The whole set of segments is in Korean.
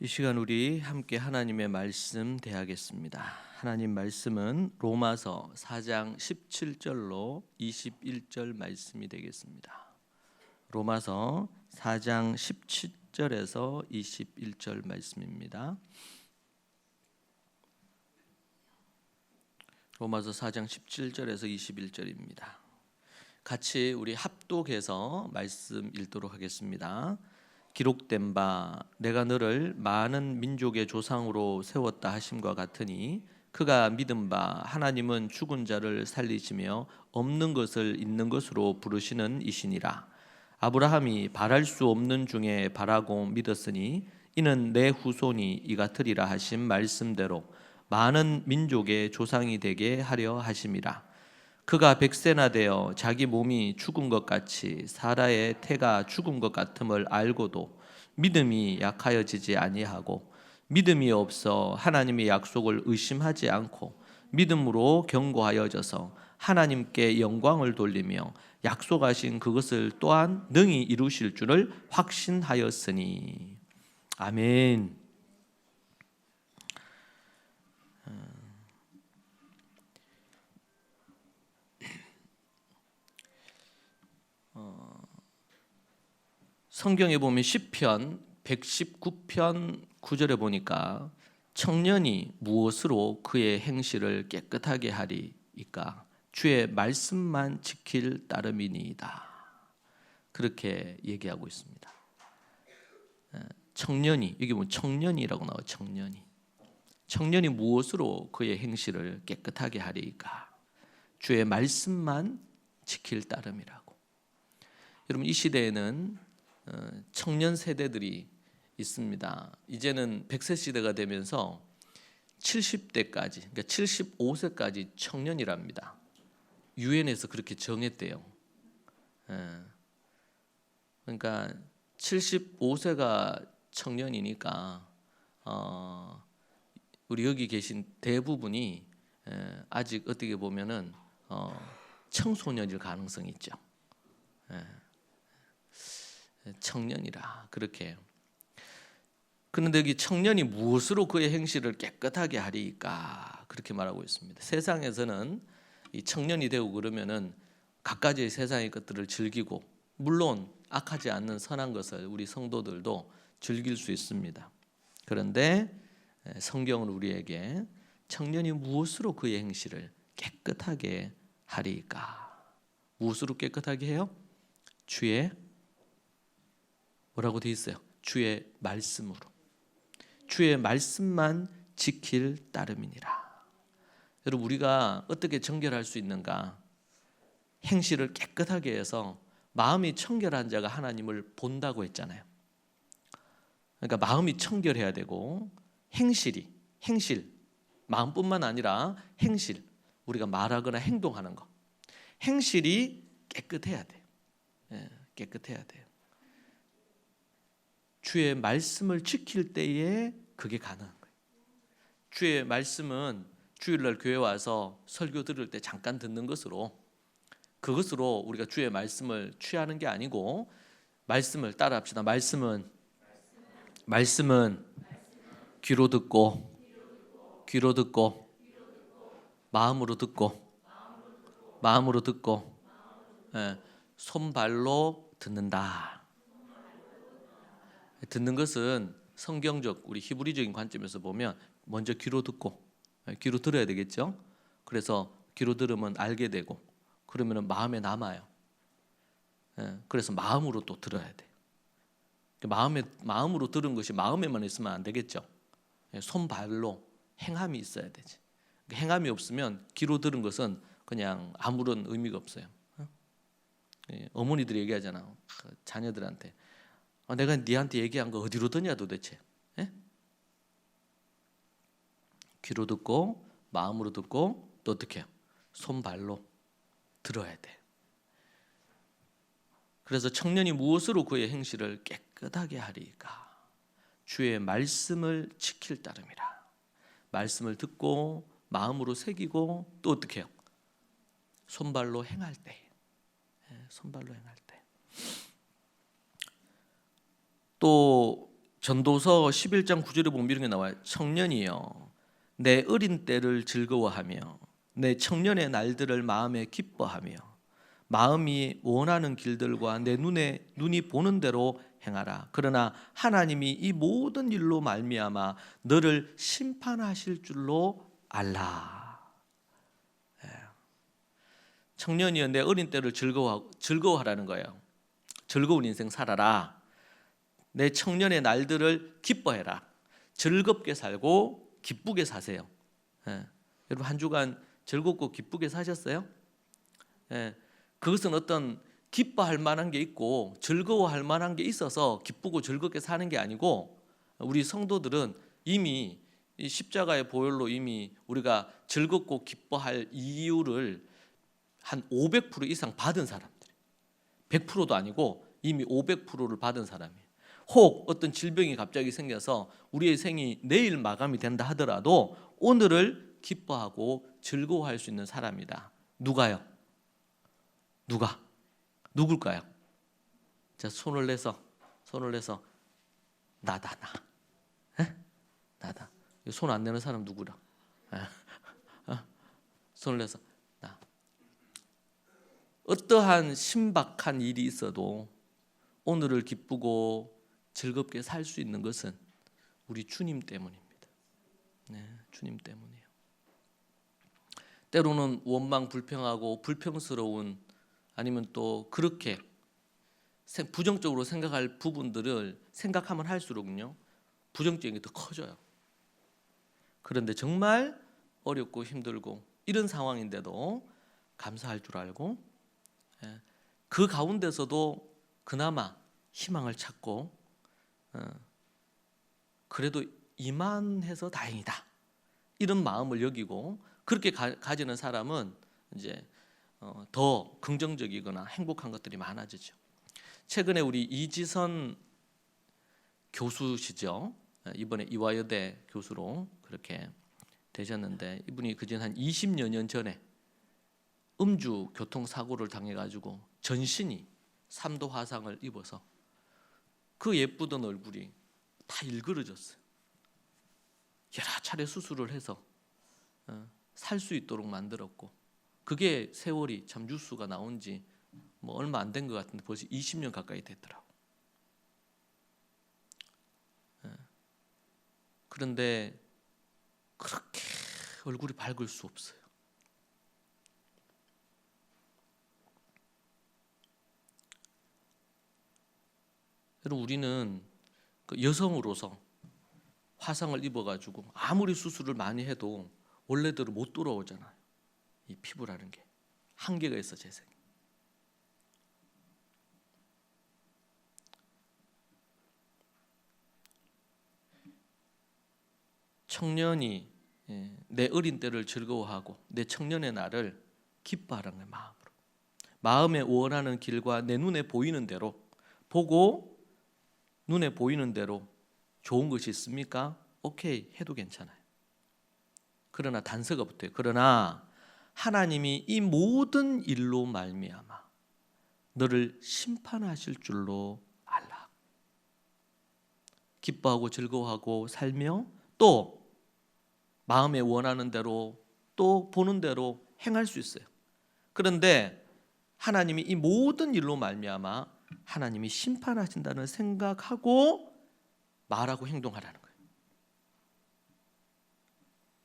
이 시간 우리 함께 하나님의 말씀 대하겠습니다. 하나님 말씀은 로마서 4장 17절로 21절 말씀이 되겠습니다. 로마서 4장 17절에서 21절 말씀입니다. 로마서 4장 17절에서 21절입니다. 같이 우리 합독해서 말씀 읽도록 하겠습니다. 기록된 바 내가 너를 많은 민족의 조상으로 세웠다 하심과 같으니 그가 믿은 바 하나님은 죽은 자를 살리시며 없는 것을 있는 것으로 부르시는 이시니라. 아브라함이 바랄 수 없는 중에 바라고 믿었으니 이는 내 후손이 이 같으리라 하신 말씀대로 많은 민족의 조상이 되게 하려 하심이라. 그가 백세나 되어 자기 몸이 죽은 것 같이 사라의 태가 죽은 것 같음을 알고도 믿음이 약하여지지 아니하고 믿음이 없어 하나님의 약속을 의심하지 않고 믿음으로 견고하여져서 하나님께 영광을 돌리며 약속하신 그것을 또한 능히 이루실 줄을 확신하였으니. 아멘. 성경에 보면 시편 119편 9절에 보니까 청년이 무엇으로 그의 행실을 깨끗하게 하리이까 주의 말씀만 지킬 따름이니이다. 그렇게 얘기하고 있습니다. 청년이, 여기 보면 청년이라고 나와요. 청년이 무엇으로 그의 행실을 깨끗하게 하리이까 주의 말씀만 지킬 따름이라고. 여러분, 이 시대에는 청년 세대들이 있습니다. 이제는 100세 시대가 되면서 70대까지, 그러니까 75세까지 청년이랍니다. 유엔에서 그렇게 정했대요. 그러니까 75세가 청년이니까 우리 여기 계신 대부분이 아직 어떻게 보면은 청소년일 가능성이 있죠. 청년이라 그렇게 해요. 그런데 여기 청년이 무엇으로 그의 행실을 깨끗하게 하리까 그렇게 말하고 있습니다. 세상에서는 이 청년이 되고 그러면은 갖가지의 세상의 것들을 즐기고, 물론 악하지 않는 선한 것을 우리 성도들도 즐길 수 있습니다. 그런데 성경은 우리에게 청년이 무엇으로 그의 행실을 깨끗하게 하리까? 무엇으로 깨끗하게 해요? 주의 뭐라고 되어 있어요? 주의 말씀으로. 주의 말씀만 지킬 따름이니라. 여러분, 우리가 어떻게 정결할 수 있는가? 행실을 깨끗하게 해서 마음이 청결한 자가 하나님을 본다고 했잖아요. 그러니까 마음이 청결해야 되고 행실, 마음뿐만 아니라 행실, 우리가 말하거나 행동하는 것, 행실이 깨끗해야 돼. 깨끗해야 돼요. 주의 말씀을 지킬 때에 그게 가능한 거예요. 주의 말씀은 주일날 교회 와서 설교 들을 때 잠깐 듣는 그것으로 우리가 주의 말씀을 취하는 게 아니고, 말씀을 따라합시다. 말씀은 귀로 듣고 마음으로 듣고 손발로 듣는다. 듣는 것은 성경적, 우리 히브리적인 관점에서 보면 먼저 귀로 듣고, 귀로 들어야 되겠죠. 그래서 귀로 들으면 알게 되고, 그러면 마음에 남아요. 그래서 마음으로 또 들어야 돼. 마음으로 들은 것이 마음에만 있으면 안 되겠죠. 손발로 행함이 있어야 되지. 행함이 없으면 귀로 들은 것은 그냥 아무런 의미가 없어요. 어머니들이 얘기하잖아, 자녀들한테. 내가 네한테 얘기한 거 어디로 듣냐 도대체? 귀로 듣고 마음으로 듣고 또 어떻게 해요? 손발로 들어야 돼. 그래서 청년이 무엇으로 그의 행실을 깨끗하게 하리까? 주의 말씀을 지킬 따름이라. 말씀을 듣고 마음으로 새기고 또 어떻게 해요? 손발로 행할 때. 또 전도서 11장 9절에 보면 이런 게 나와요. 청년이여 내 어린 때를 즐거워하며 내 청년의 날들을 마음에 기뻐하며 마음이 원하는 길들과 내 눈이 보는 대로 행하라. 그러나 하나님이 이 모든 일로 말미암아 너를 심판하실 줄로 알라. 청년이여 내 어린 때를 즐거워하라는 거예요. 즐거운 인생 살아라. 내 청년의 날들을 기뻐해라. 즐겁게 살고 기쁘게 사세요. 여러분 한 주간 즐겁고 기쁘게 사셨어요? 그것은 어떤 기뻐할 만한 게 있고 즐거워할 만한 게 있어서 기쁘고 즐겁게 사는 게 아니고, 우리 성도들은 이미 이 십자가의 보혈로 이미 우리가 즐겁고 기뻐할 이유를 한 500% 이상 받은 사람들, 100%도 아니고 이미 500%를 받은 사람이에요. 혹 어떤 질병이 갑자기 생겨서 우리의 생이 내일 마감이 된다 하더라도 오늘을 기뻐하고 즐거워할 수 있는 사람이다. 누가요? 누굴까요? 자, 손을 내서 나다. 나다. 손 안 내는 사람 누구라? 손을 내서 나. 어떠한 신박한 일이 있어도 오늘을 기쁘고 즐겁게 살 수 있는 것은 우리 주님 때문입니다. 주님 때문이에요. 때로는 원망 불평하고 불평스러운, 아니면 또 그렇게 부정적으로 생각할 부분들을 생각하면 할수록요 부정적인 게 더 커져요. 그런데 정말 어렵고 힘들고 이런 상황인데도 감사할 줄 알고, 그 가운데서도 그나마 희망을 찾고, 그래도 이만해서 다행이다 이런 마음을 여기고 그렇게 가지는 사람은 이제 더 긍정적이거나 행복한 것들이 많아지죠. 최근에 우리 이지선 교수시죠. 이번에 이화여대 교수로 그렇게 되셨는데, 이분이 그전 한 20여 년 전에 음주 교통사고를 당해가지고 전신이 3도 화상을 입어서 그 예쁘던 얼굴이 다 일그러졌어요. 여러 차례 수술을 해서 살 수 있도록 만들었고, 그게 세월이 참 뉴스가 나온 지 뭐 얼마 안 된 것 같은데 벌써 20년 가까이 됐더라고. 그런데 그렇게 얼굴이 밝을 수 없어요. 여러분, 우리는 그 여성으로서 화상을 입어가지고 아무리 수술을 많이 해도 원래대로 못 돌아오잖아요. 이 피부라는 게 한계가 있어, 재생이. 청년이 내 어린 때를 즐거워하고 내 청년의 날을 기뻐하라는 마음으로, 마음에 원하는 길과 내 눈에 보이는 대로 보고, 눈에 보이는 대로 좋은 것이 있습니까? 오케이 해도 괜찮아요. 그러나 단서가 붙어요. 그러나 하나님이 이 모든 일로 말미암아 너를 심판하실 줄로 알라. 기뻐하고 즐거워하고 살며 또 마음에 원하는 대로 또 보는 대로 행할 수 있어요. 그런데 하나님이 이 모든 일로 말미암아 하나님이 심판하신다는 생각하고 말하고 행동하라는 거예요.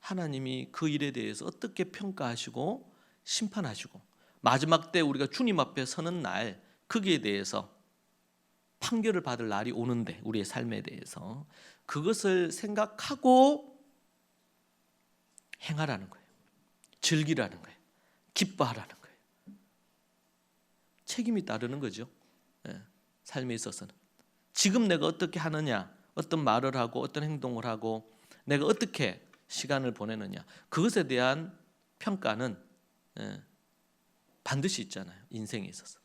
하나님이 그 일에 대해서 어떻게 평가하시고 심판하시고 마지막 때 우리가 주님 앞에 서는 날, 거기에 대해서 판결을 받을 날이 오는데, 우리의 삶에 대해서 그것을 생각하고 행하라는 거예요. 즐기라는 거예요. 기뻐하라는 거예요. 책임이 따르는 거죠. 삶에 있어서는 지금 내가 어떻게 하느냐, 어떤 말을 하고 어떤 행동을 하고 내가 어떻게 시간을 보내느냐, 그것에 대한 평가는 반드시 있잖아요. 인생에 있어서.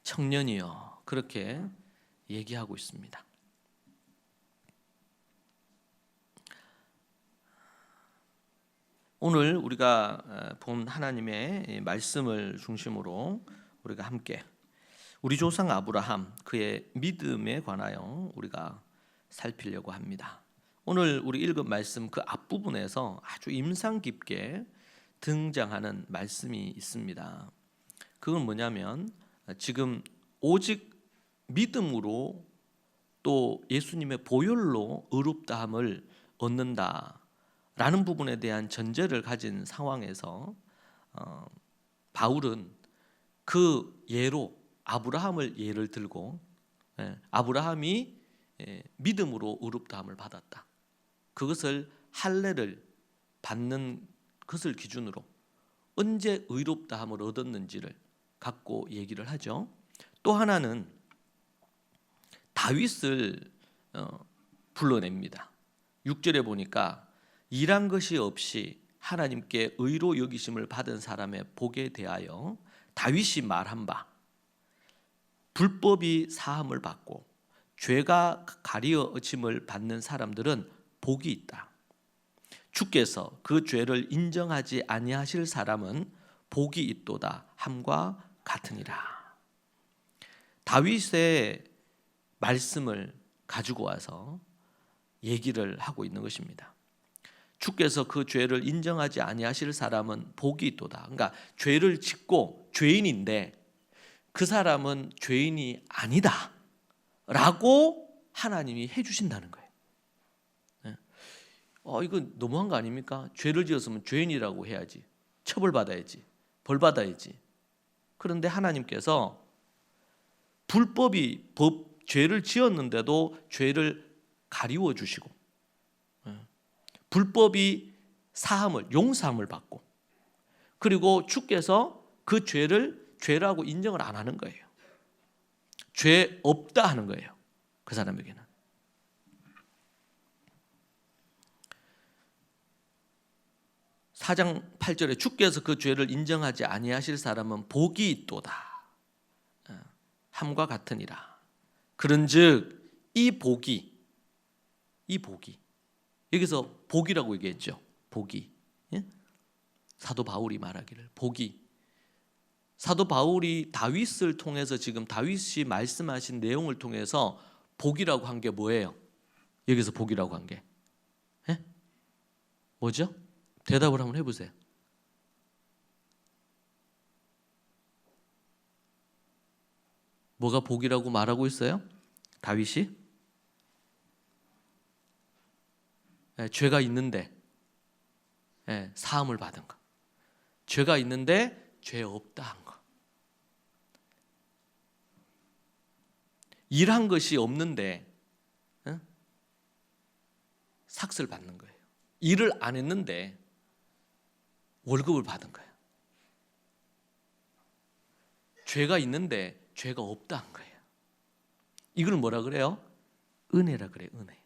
청년이여 그렇게 얘기하고 있습니다. 오늘 우리가 본 하나님의 말씀을 중심으로 우리가 함께 우리 조상 아브라함 그의 믿음에 관하여 우리가 살피려고 합니다. 오늘 우리 읽은 말씀 그 앞부분에서 아주 인상 깊게 등장하는 말씀이 있습니다. 그건 뭐냐면 지금 오직 믿음으로 또 예수님의 보혈로 의롭다함을 얻는다라는 부분에 대한 전제를 가진 상황에서 바울은 그 예로 아브라함을 예를 들고 아브라함이 믿음으로 의롭다함을 받았다. 그것을 할례를 받는 것을 기준으로 언제 의롭다함을 얻었는지를 갖고 얘기를 하죠. 또 하나는 다윗을 불러냅니다. 6절에 보니까 일한 것이 없이 하나님께 의로 여기심을 받은 사람의 복에 대하여 다윗이 말한 바 불법이 사함을 받고 죄가 가리어짐을 받는 사람들은 복이 있다. 주께서 그 죄를 인정하지 아니하실 사람은 복이 있도다 함과 같으니라. 다윗의 말씀을 가지고 와서 얘기를 하고 있는 것입니다. 주께서 그 죄를 인정하지 아니하실 사람은 복이 있도다. 그러니까 죄를 짓고 죄인인데 그 사람은 죄인이 아니다 라고 하나님이 해주신다는 거예요. 이건 너무한 거 아닙니까? 죄를 지었으면 죄인이라고 해야지, 처벌받아야지, 벌받아야지. 그런데 하나님께서 죄를 지었는데도 죄를 가리워 주시고 불법이 용서함을 받고 그리고 주께서 그 죄를 죄라고 인정을 안 하는 거예요. 죄 없다 하는 거예요. 그 사람에게는. 사장 8절에 주께서 그 죄를 인정하지 아니하실 사람은 복이 있도다 함과 같으니라. 그런즉 이 복이 여기서 복이라고 얘기했죠. 복이 사도 바울이 말하기를 복이 사도 바울이 다윗을 통해서 지금 다윗이 말씀하신 내용을 통해서 복이라고 한 게 뭐예요? 여기서 복이라고 한 게 뭐죠? 대답을 한번 해보세요. 뭐가 복이라고 말하고 있어요? 다윗이 죄가 있는데 사함을 받은 거, 죄가 있는데 죄 없다 한 거, 일한 것이 없는데 삭슬 받는 거예요. 일을 안 했는데 월급을 받은 거예요. 죄가 있는데 죄가 없다 한 거예요. 이걸 뭐라 그래요? 은혜라 그래요. 은혜.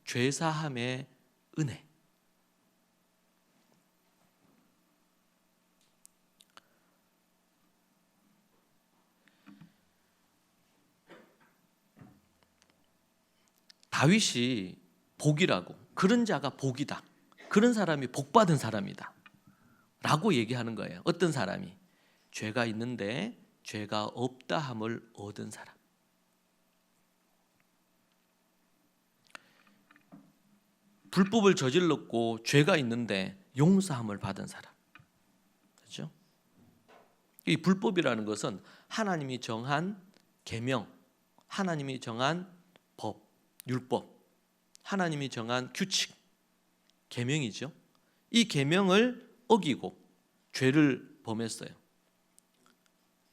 죄사함의 은혜. 다윗이 복이라고, 그런 자가 복이다, 그런 사람이 복받은 사람이다 라고 얘기하는 거예요. 어떤 사람이? 죄가 있는데 죄가 없다 함을 얻은 사람. 불법을 저질렀고 죄가 있는데 용서함을 받은 사람. 그렇죠? 이 불법이라는 것은 하나님이 정한 계명, 하나님이 정한 법, 율법, 하나님이 정한 규칙, 계명이죠. 이 계명을 어기고 죄를 범했어요.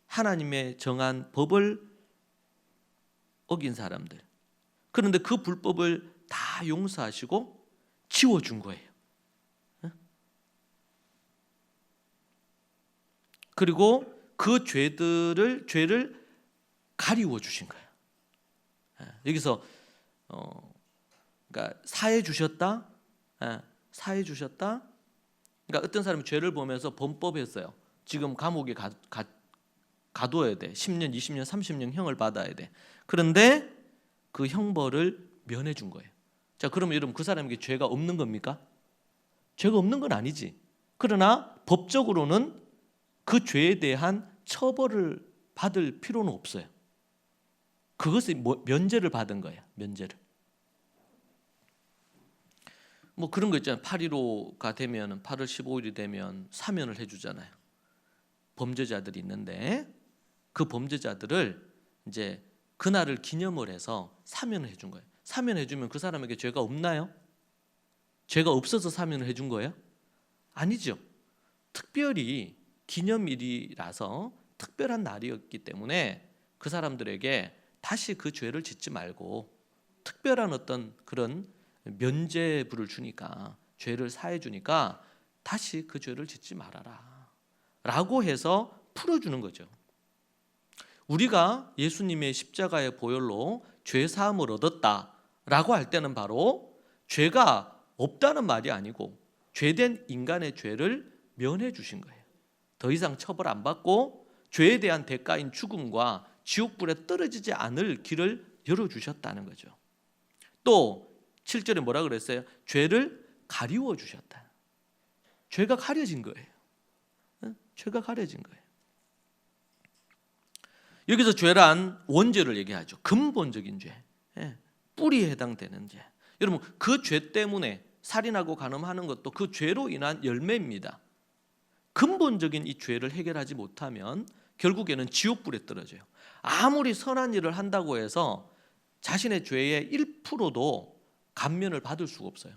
하나님의 정한 법을 어긴 사람들. 그런데 그 불법을 다 용서하시고 지워준 거예요. 그리고 그 죄를 가리워 주신 거예요. 여기서 그러니까 사해 주셨다. 사해 주셨다. 그러니까 어떤 사람이 죄를 보면서 범법했어요. 지금 감옥에 가둬야 돼. 10년, 20년, 30년 형을 받아야 돼. 그런데 그 형벌을 면해 준 거예요. 자, 그러면 여러분 그 사람에게 죄가 없는 겁니까? 죄가 없는 건 아니지. 그러나 법적으로는 그 죄에 대한 처벌을 받을 필요는 없어요. 그것이 면제를 받은 거예요. 면제를. 뭐 그런 거 있잖아요. 8.15가 되면 8월 15일이 되면 사면을 해주잖아요. 범죄자들이 있는데 그 범죄자들을 이제 그날을 기념을 해서 사면을 해준 거예요. 사면해주면 그 사람에게 죄가 없나요? 죄가 없어서 사면을 해준 거예요? 아니죠. 특별히 기념일이라서 특별한 날이었기 때문에 그 사람들에게 다시 그 죄를 짓지 말고 특별한 어떤 그런 면죄부를 주니까, 죄를 사해 주니까 다시 그 죄를 짓지 말아라 라고 해서 풀어주는 거죠. 우리가 예수님의 십자가의 보혈로 죄 사함을 얻었다라고 할 때는 바로 죄가 없다는 말이 아니고 죄된 인간의 죄를 면해 주신 거예요. 더 이상 처벌 안 받고 죄에 대한 대가인 죽음과 지옥불에 떨어지지 않을 길을 열어주셨다는 거죠. 또 7절에 뭐라 그랬어요? 죄를 가리워 주셨다. 죄가 가려진 거예요. 죄가 가려진 거예요. 여기서 죄란 원죄를 얘기하죠. 근본적인 죄, 뿌리에 해당되는 죄. 여러분, 그 죄 때문에 살인하고 간음하는 것도 그 죄로 인한 열매입니다. 근본적인 이 죄를 해결하지 못하면 결국에는 지옥불에 떨어져요. 아무리 선한 일을 한다고 해서 자신의 죄의 1%도 감면을 받을 수가 없어요.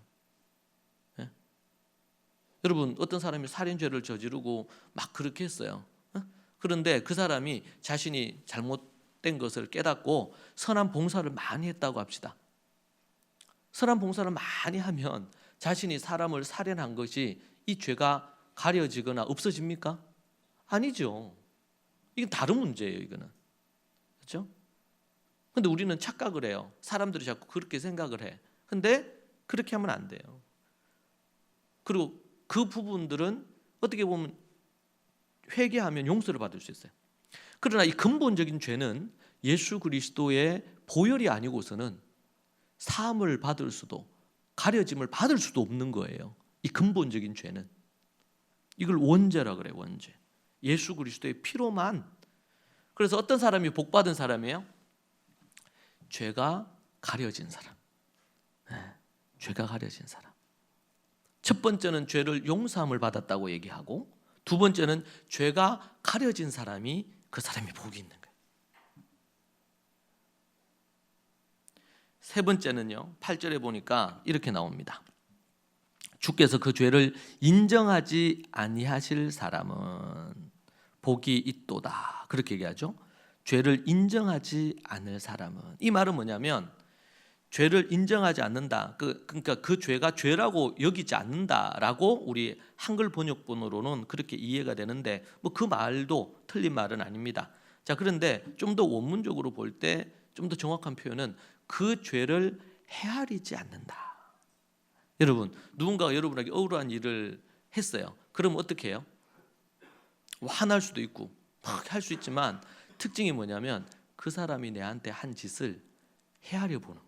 여러분, 어떤 사람이 살인죄를 저지르고 막 그렇게 했어요. 그런데 그 사람이 자신이 잘못된 것을 깨닫고 선한 봉사를 많이 했다고 합시다. 선한 봉사를 많이 하면 자신이 사람을 살인한 것이 이 죄가 가려지거나 없어집니까? 아니죠. 이건 다른 문제예요, 이거는. 그렇죠? 근데 우리는 착각을 해요. 사람들이 자꾸 그렇게 생각을 해. 근데 그렇게 하면 안 돼요. 그리고 그 부분들은 어떻게 보면 회개하면 용서를 받을 수 있어요. 그러나 이 근본적인 죄는 예수 그리스도의 보혈이 아니고서는 사함을 받을 수도 가려짐을 받을 수도 없는 거예요. 이 근본적인 죄는. 이걸 원죄라 그래요. 원죄. 예수 그리스도의 피로만. 그래서 어떤 사람이 복받은 사람이에요? 죄가 가려진 사람. 죄가 가려진 사람. 첫 번째는 죄를 용서함을 받았다고 얘기하고, 두 번째는 죄가 가려진 사람이 그 사람이 복이 있는 거예요. 세 번째는요, 8절에 보니까 이렇게 나옵니다. 주께서 그 죄를 인정하지 아니하실 사람은 복이 있도다. 그렇게 얘기하죠. 죄를 인정하지 않을 사람은, 이 말은 뭐냐면 죄를 인정하지 않는다. 그러니까 그 죄가 죄라고 여기지 않는다라고 우리 한글 번역본으로는 그렇게 이해가 되는데, 뭐 그 말도 틀린 말은 아닙니다. 자, 그런데 좀 더 원문적으로 볼 때 좀 더 정확한 표현은 그 죄를 헤아리지 않는다. 여러분, 누군가가 여러분에게 억울한 일을 했어요. 그럼 어떻게 해요? 화날 수도 있고 막 할 수 있지만 특징이 뭐냐면 그 사람이 내한테 한 짓을 헤아려 보는 거예요.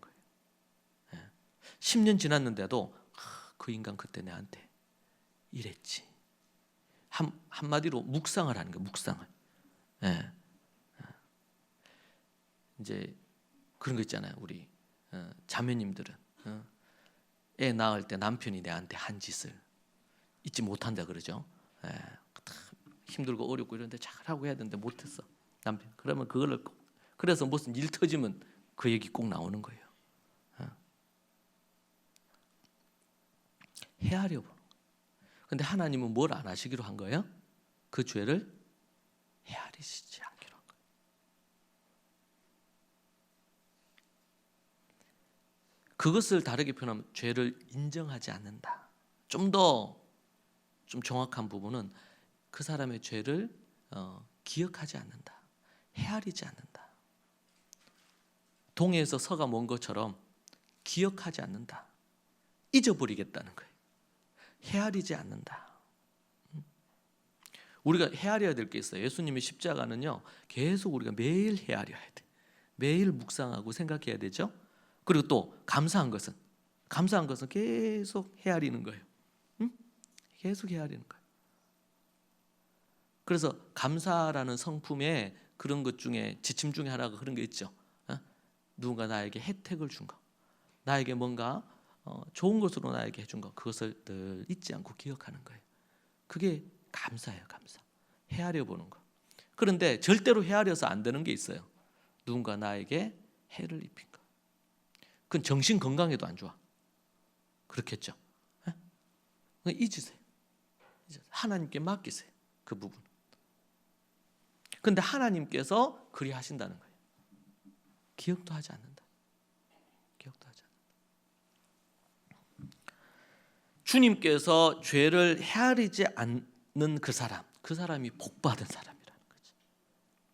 10년 지났는데도 그 인간 그때 내한테 이랬지. 한마디로 묵상을 하는 거예요. 묵상을. 이제 그런 거 있잖아요. 우리 자매님들은 애 낳을 때 남편이 내한테 한 짓을 잊지 못한다 그러죠. 힘들고 어렵고 이런데 잘하고 해야 되는데 못했어 남편. 그러면 그거를 꼭, 그래서 무슨 일 터지면 그 얘기 꼭 나오는 거예요. 헤아려 보는. 근데 하나님은 뭘 안 하시기로 한 거예요? 그 죄를 헤아리시지 않기로 한 거예요. 그것을 다르게 표현하면 죄를 인정하지 않는다. 좀 정확한 부분은 그 사람의 죄를 기억하지 않는다. 헤아리지 않는다. 동해에서 서가 먼 것처럼 기억하지 않는다. 잊어버리겠다는 거예요. 헤아리지 않는다. 우리가 헤아려야 될 게 있어요. 예수님의 십자가는요, 계속 우리가 매일 헤아려야 돼. 매일 묵상하고 생각해야 되죠. 그리고 또 감사한 것은 계속 헤아리는 거예요. 계속 헤아리는 거예요. 그래서 감사라는 성품에 그런 것 중에 지침 중에 하나가 그런 게 있죠. 누군가 나에게 혜택을 준 거, 나에게 뭔가 좋은 것으로 나에게 해준 거, 그것을 늘 잊지 않고 기억하는 거예요. 그게 감사예요. 감사. 헤아려 보는 거. 그런데 절대로 헤아려서 안 되는 게 있어요. 누군가 나에게 해를 입힌 거. 그건 정신 건강에도 안 좋아. 그렇겠죠. 잊으세요. 하나님께 맡기세요. 그 부분. 그런데 하나님께서 그리 하신다는 거예요. 기억도 하지 않는다. 기억도 하지 않는다. 주님께서 죄를 헤아리지 않는 그 사람이 복받은 사람이라는 거죠.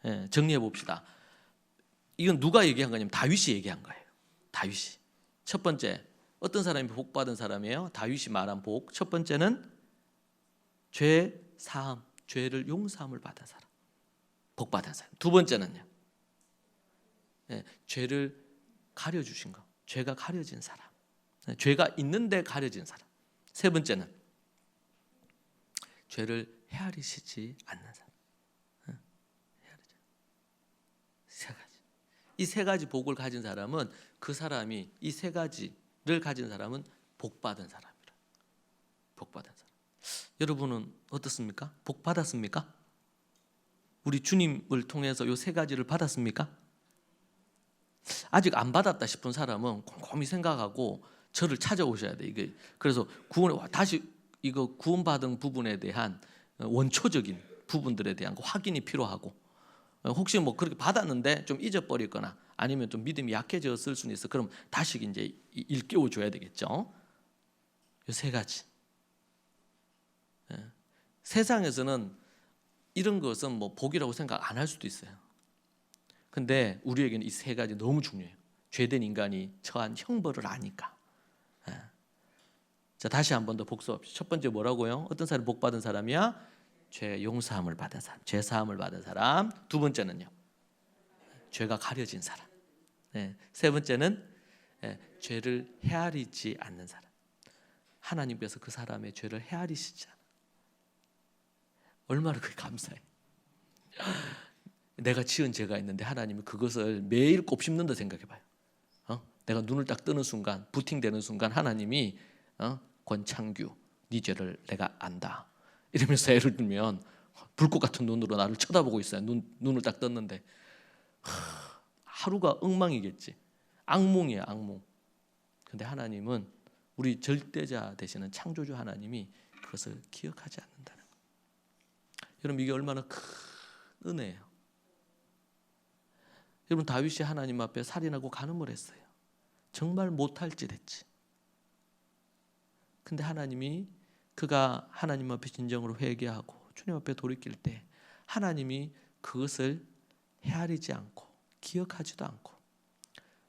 예, 정리해 봅시다. 이건 누가 얘기한 거냐면 다윗이 얘기한 거예요. 다윗이. 첫 번째, 어떤 사람이 복받은 사람이에요? 다윗이 말한 복. 첫 번째는 죄 사함, 죄를 용서함을 받은 사람. 복받은 사람. 두 번째는요. 죄를 가려주신 거. 죄가 가려진 사람. 죄가 있는데 가려진 사람. 세 번째는 죄를 헤아리시지 않는 사람. 세 가지. 이 세 가지 복을 가진 사람은 그 사람이 이 세 가지를 가진 사람은 복받은 사람이라. 복받은 사람. 여러분은 어떻습니까? 복 받았습니까? 우리 주님을 통해서 이 세 가지를 받았습니까? 아직 안 받았다 싶은 사람은 곰곰이 생각하고 저를 찾아오셔야 돼. 이게 그래서 다시 이거 구원받은 부분에 대한 원초적인 부분들에 대한 확인이 필요하고, 혹시 뭐 그렇게 받았는데 좀 잊어버리거나 아니면 좀 믿음이 약해졌을 수는 있어. 그럼 다시 이제 일깨워 줘야 되겠죠. 이 세 가지. 세상에서는 이런 것은 뭐 복이라고 생각 안 할 수도 있어요. 근데 우리에게는 이 세 가지 너무 중요해요. 죄된 인간이 처한 형벌을 아니까. 자, 다시 한 번 더 복습합시다. 첫 번째 뭐라고요? 어떤 사람이 복 받은 사람이야? 죄 용서함을 받은 사람, 죄 사함을 받은 사람. 두 번째는요, 죄가 가려진 사람. 세 번째는 죄를 헤아리지 않는 사람. 하나님께서 그 사람의 죄를 헤아리시지 않아. 얼마나 그게 감사해. 내가 지은 죄가 있는데 하나님이 그것을 매일 곱씹는다 생각해봐요. 내가 눈을 딱 뜨는 순간, 부팅되는 순간 하나님이 권창규, 네 죄를 내가 안다 이러면서 예를 들면 불꽃 같은 눈으로 나를 쳐다보고 있어요. 눈을 딱 떴는데 하루가 엉망이겠지. 악몽이에요, 악몽. 근데 하나님은 우리 절대자 되시는 창조주 하나님이 그것을 기억하지 않는다는 거예요. 여러분, 이게 얼마나 큰 은혜예요. 여러분, 다윗이 하나님 앞에 살인하고 간음을 했어요. 정말 못할 짓 했지. 근데 하나님이 그가 하나님 앞에 진정으로 회개하고 주님 앞에 돌이킬 때 하나님이 그것을 헤아리지 않고 기억하지도 않고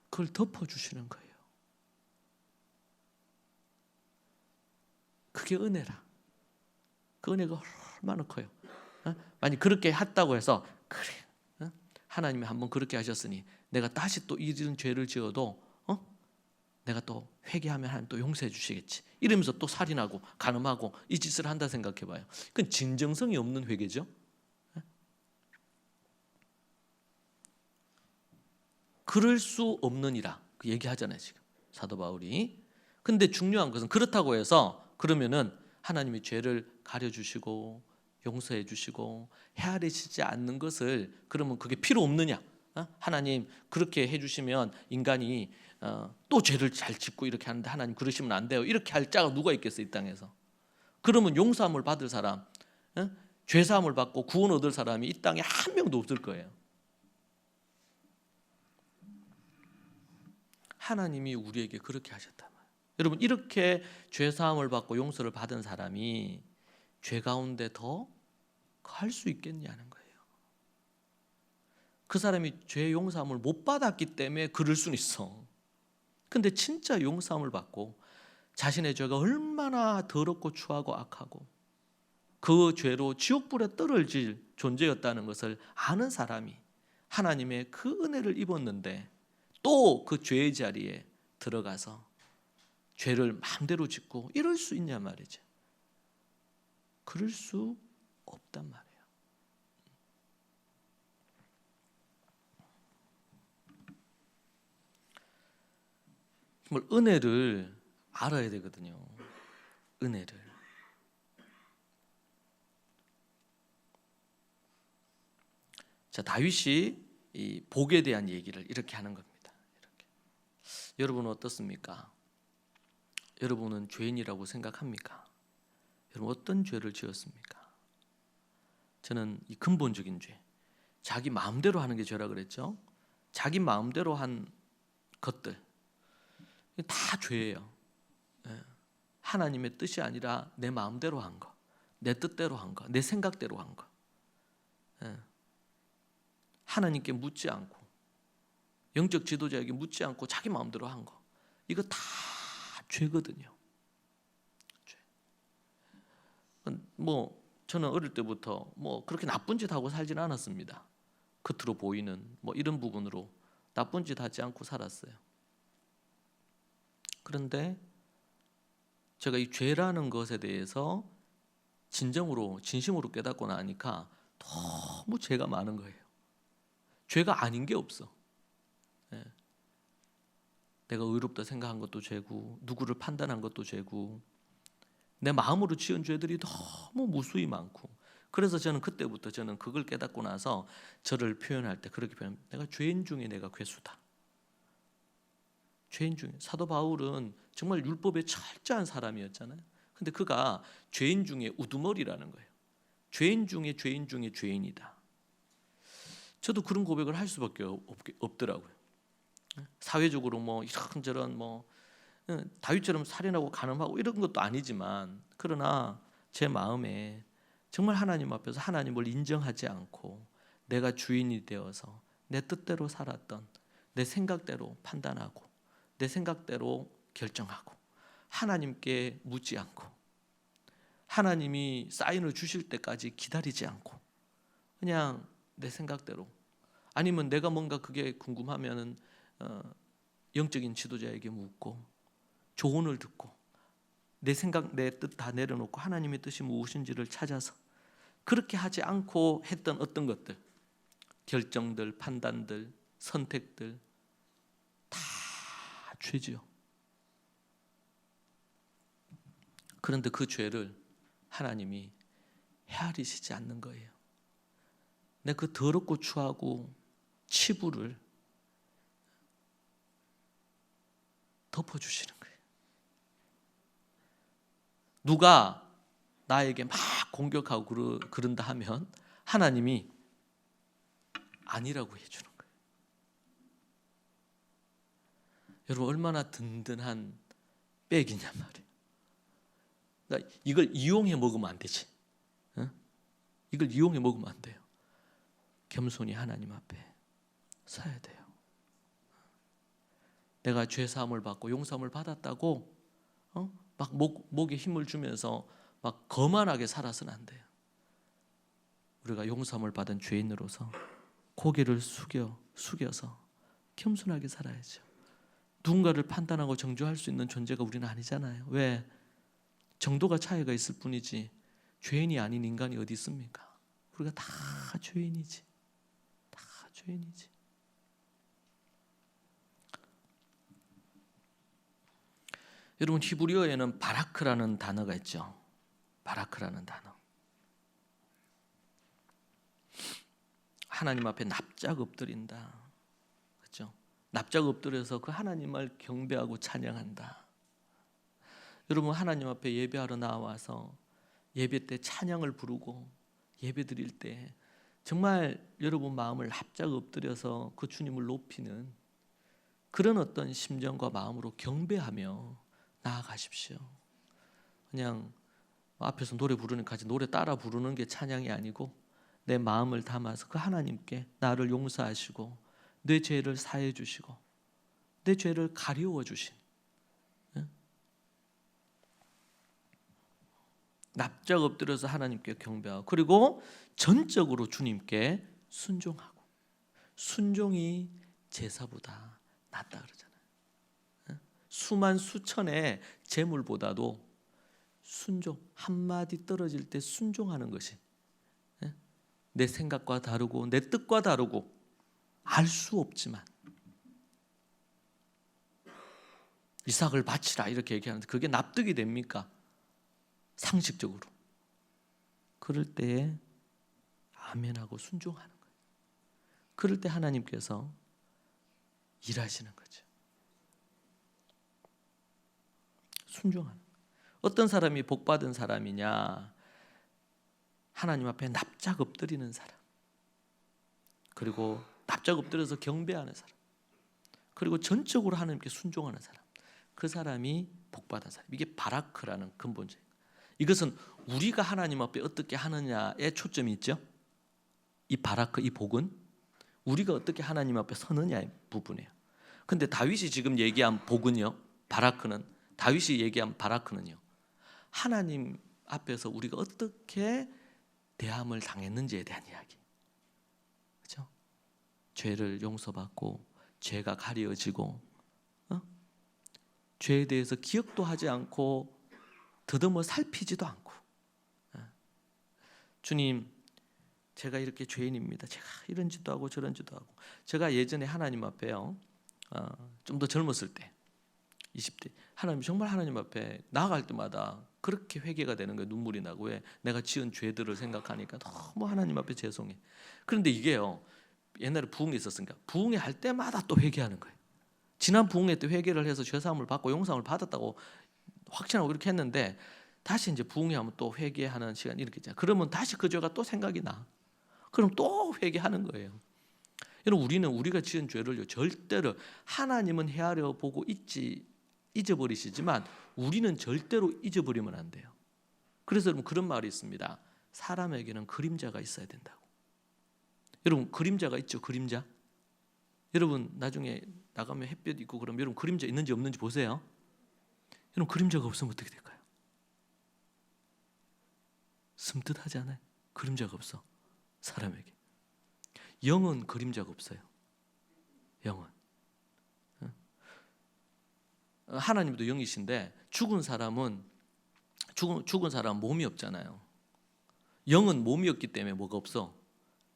그걸 덮어주시는 거예요. 그게 은혜라. 그 은혜가 얼마나 커요. 만약 그렇게 했다고 해서 그래, 하나님이 한번 그렇게 하셨으니 내가 다시 또 이런 죄를 지어도 내가 또 회개하면 하나님 또 용서해 주시겠지 이러면서 또 살인하고 간음하고 이 짓을 한다 생각해봐요. 그건 진정성이 없는 회개죠. 그럴 수 없느니라 그 얘기하잖아요 지금 사도 바울이. 근데 중요한 것은 그렇다고 해서 그러면은 하나님이 죄를 가려주시고 용서해 주시고 헤아리시지 않는 것을 그러면 그게 필요 없느냐? 하나님 그렇게 해주시면 인간이 또 죄를 잘 짓고 이렇게 하는데 하나님 그러시면 안 돼요. 이렇게 할 자가 누가 있겠어요 이 땅에서. 그러면 용서함을 받을 사람, 죄사함을 받고 구원 얻을 사람이 이 땅에 한 명도 없을 거예요. 하나님이 우리에게 그렇게 하셨단 말이에요. 여러분, 이렇게 죄사함을 받고 용서를 받은 사람이 죄 가운데 더 갈 수 있겠냐는 거예요. 그 사람이 죄 용서함을 못 받았기 때문에 그럴 수는 있어. 근데 진짜 용서함을 받고 자신의 죄가 얼마나 더럽고 추하고 악하고 그 죄로 지옥불에 떨어질 존재였다는 것을 아는 사람이 하나님의 그 은혜를 입었는데 또 그 죄의 자리에 들어가서 죄를 마음대로 짓고 이럴 수 있냐 말이죠. 그럴 수 없단 말이에요. 정말 은혜를 알아야 되거든요. 은혜를. 자, 다윗이 이 복에 대한 얘기를 이렇게 하는 겁니다. 이렇게. 여러분은 어떻습니까? 여러분은 죄인이라고 생각합니까? 여러분 어떤 죄를 지었습니까? 저는 이 근본적인 죄, 자기 마음대로 하는 게 죄라 그랬죠. 자기 마음대로 한 것들 다 죄예요. 하나님의 뜻이 아니라 내 마음대로 한 거, 내 뜻대로 한 거, 내 생각대로 한 거, 하나님께 묻지 않고, 영적 지도자에게 묻지 않고 자기 마음대로 한 거, 이거 다 죄거든요. 죄. 뭐 저는 어릴 때부터 뭐 그렇게 나쁜 짓 하고 살지는 않았습니다. 겉으로 보이는 뭐 이런 부분으로 나쁜 짓 하지 않고 살았어요. 그런데 제가 이 죄라는 것에 대해서 진심으로 깨닫고 나니까 너무 죄가 많은 거예요. 죄가 아닌 게 없어. 내가 의롭다 생각한 것도 죄고, 누구를 판단한 것도 죄고, 내 마음으로 지은 죄들이 너무 무수히 많고, 그래서 저는 그때부터 저는 그걸 깨닫고 나서 저를 표현할 때 그렇게 표현합니다. 내가 죄인 중에 내가 괴수다. 죄인 중에. 사도 바울은 정말 율법에 철저한 사람이었잖아요. 근데 그가 죄인 중에 우두머리라는 거예요. 죄인 중에 죄인 중에 죄인이다. 저도 그런 고백을 할 수밖에 없더라고요. 사회적으로 뭐 이런저런 뭐 다윗처럼 살인하고 간음하고 이런 것도 아니지만, 그러나 제 마음에 정말 하나님 앞에서 하나님을 인정하지 않고 내가 주인이 되어서 내 뜻대로 살았던, 내 생각대로 판단하고 내 생각대로 결정하고 하나님께 묻지 않고 하나님이 사인을 주실 때까지 기다리지 않고 그냥 내 생각대로, 아니면 내가 뭔가 그게 궁금하면은 영적인 지도자에게 묻고 조언을 듣고 내 생각 내 뜻 다 내려놓고 하나님의 뜻이 무엇인지를 찾아서, 그렇게 하지 않고 했던 어떤 것들, 결정들, 판단들, 선택들 다 죄지요. 그런데 그 죄를 하나님이 헤아리시지 않는 거예요. 내 그 더럽고 추하고 치부를 덮어주시는 거예요. 누가 나에게 막 공격하고 그런다 하면 하나님이 아니라고 해주는 거예요. 여러분 얼마나 든든한 백이냐 말이에요. 그러니까 이걸 이용해 먹으면 안 되지. 이걸 이용해 먹으면 안 돼요. 겸손히 하나님 앞에 서야 돼요. 내가 죄 사함을 받고 용서함을 받았다고 막 목에 힘을 주면서 막 거만하게 살아서는 안 돼요. 우리가 용서함을 받은 죄인으로서 고개를 숙여서 겸손하게 살아야죠. 누군가를 판단하고 정죄할 수 있는 존재가 우리는 아니잖아요. 왜? 정도가 차이가 있을 뿐이지 죄인이 아닌 인간이 어디 있습니까? 우리가 다 죄인이지. 다 죄인이지. 여러분 히브리어에는 바라크라는 단어가 있죠. 바라크라는 단어. 하나님 앞에 납작 엎드린다. 그렇죠? 납작 엎드려서 그 하나님을 경배하고 찬양한다. 여러분 하나님 앞에 예배하러 나와서 예배 때 찬양을 부르고 예배 드릴 때 정말 여러분 마음을 납작 엎드려서 그 주님을 높이는 그런 어떤 심정과 마음으로 경배하며 나아가십시오. 그냥 앞에서 노래 부르니까 노래 따라 부르는 게 찬양이 아니고 내 마음을 담아서 그 하나님께 나를 용서하시고 내 죄를 사해 주시고 내 죄를 가리워 주신 납작 엎드려서 하나님께 경배하고, 그리고 전적으로 주님께 순종하고, 순종이 제사보다 낫다 그러잖아요. 수만 수천의 재물보다도 순종, 한마디 떨어질 때 순종하는 것이 내 생각과 다르고 내 뜻과 다르고 알 수 없지만 이삭을 바치라 이렇게 얘기하는데 그게 납득이 됩니까? 상식적으로. 그럴 때에 아멘하고 순종하는 거예요. 그럴 때 하나님께서 일하시는 거죠. 순종하는 거예요. 어떤 사람이 복받은 사람이냐? 하나님 앞에 납작 엎드리는 사람, 그리고 납작 엎드려서 경배하는 사람, 그리고 전적으로 하나님께 순종하는 사람, 그 사람이 복받은 사람. 이게 바라크라는 근본적인. 이것은 우리가 하나님 앞에 어떻게 하느냐에 초점이 있죠. 이 바라크, 이 복은 우리가 어떻게 하나님 앞에 서느냐의 부분이에요. 근데 다윗이 지금 얘기한 복은요, 바라크는, 다윗이 얘기한 바라크는요, 하나님 앞에서 우리가 어떻게 대함을 당했는지에 대한 이야기. 그렇죠? 죄를 용서받고 죄가 가려지고, 죄에 대해서 기억도 하지 않고 더듬어 살피지도 않고, 주님, 제가 이렇게 죄인입니다. 제가 이런 짓도 하고 저런 짓도 하고. 제가 예전에 하나님 앞에요, 좀 더 젊었을 때, 20대, 하나님, 정말 하나님 앞에 나아갈 때마다 그렇게 회개가 되는 거예요. 눈물이 나고. 왜? 내가 지은 죄들을 생각하니까 너무 하나님 앞에 죄송해. 그런데 이게요, 옛날에 부흥회 있었으니까 부흥회 할 때마다 또 회개하는 거예요. 지난 부흥회 때 회개를 해서 죄사함을 받고 용서함을 받았다고 확신하고 이렇게 했는데, 다시 이제 부흥회하면 또 회개하는 시간이 이렇게 있잖아요. 그러면 다시 그 죄가 또 생각이 나. 그럼 또 회개하는 거예요. 여러분, 우리는 우리가 지은 죄를 절대로, 하나님은 헤아려 보고 잊어버리시지만 우리는 절대로 잊어버리면 안 돼요. 그래서 여러분, 그런 말이 있습니다. 사람에게는 그림자가 있어야 된다고. 여러분, 그림자가 있죠. 그림자. 여러분, 나중에 나가면 햇볕 있고 그러면 여러분 그림자 있는지 없는지 보세요. 여러분, 그림자가 없으면 어떻게 될까요? 섬뜩하지 않아요? 그림자가 없어, 사람에게. 영은 그림자가 없어요. 영은. 하나님도 영이신데 죽은 사람은 몸이 없잖아요. 영은 몸이 없기 때문에 뭐가 없어?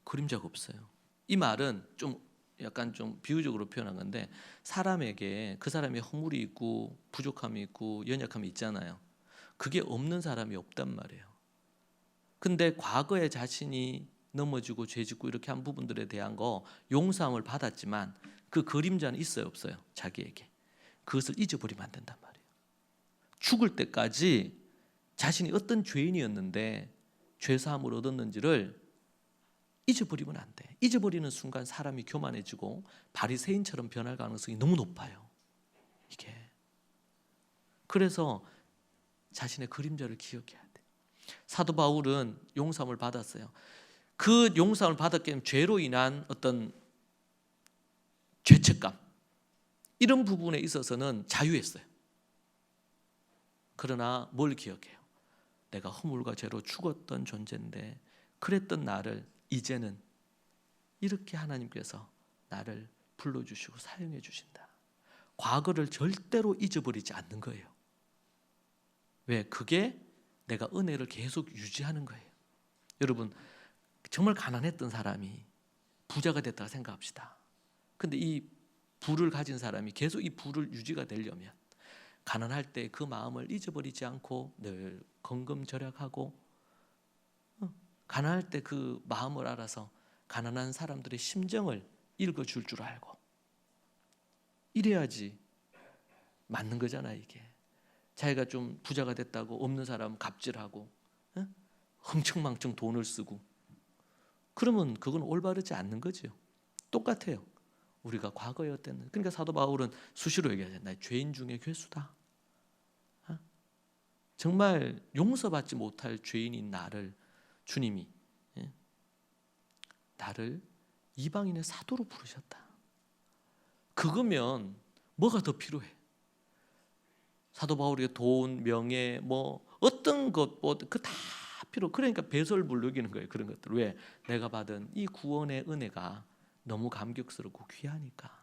그림자가 없어요. 이 말은 좀 약간 좀 비유적으로 표현한 건데, 사람에게 그 사람의 허물이 있고 부족함이 있고 연약함이 있잖아요. 그게 없는 사람이 없단 말이에요. 근데 과거에 자신이 넘어지고 죄짓고 이렇게 한 부분들에 대한 거 용서함을 받았지만 그 그림자는 있어요, 없어요? 자기에게. 그것을 잊어버리면 안 된단 말이에요. 죽을 때까지 자신이 어떤 죄인이었는데 죄사함을 얻었는지를 잊어버리면 안 돼. 잊어버리는 순간 사람이 교만해지고 바리새인처럼 변할 가능성이 너무 높아요. 이게. 그래서 자신의 그림자를 기억해야 돼. 사도 바울은 용서함을 받았어요. 그 용서함을 받았기 때문에 죄로 인한 어떤 죄책감, 이런 부분에 있어서는 자유했어요. 그러나 뭘 기억해요? 내가 허물과 죄로 죽었던 존재인데 그랬던 나를 이제는 이렇게 하나님께서 나를 불러주시고 사용해 주신다. 과거를 절대로 잊어버리지 않는 거예요. 왜? 그게 내가 은혜를 계속 유지하는 거예요. 여러분, 정말 가난했던 사람이 부자가 됐다고 생각합시다. 근데 이 부를 가진 사람이 계속 이 부를 유지가 되려면 가난할 때 그 마음을 잊어버리지 않고 늘 건금절약하고, 가난할 때 그 마음을 알아서 가난한 사람들의 심정을 읽어줄 줄 알고, 이래야지 맞는 거잖아요. 이게 자기가 좀 부자가 됐다고 없는 사람 갑질하고 흥청망청 돈을 쓰고 그러면 그건 올바르지 않는 거죠. 똑같아요. 우리가 과거에 어땠는지. 그러니까 사도 바울은 수시로 얘기하잖아요. 나 죄인 중에 괴수다. 정말 용서받지 못할 죄인인 나를 주님이, 나를 이방인의 사도로 부르셨다. 그거면 뭐가 더 필요해? 사도 바울이 돈, 명예, 뭐 어떤 것, 그 다 필요. 그러니까 배설 부르기는 거예요. 그런 것들. 왜? 내가 받은 이 구원의 은혜가 너무 감격스럽고 귀하니까.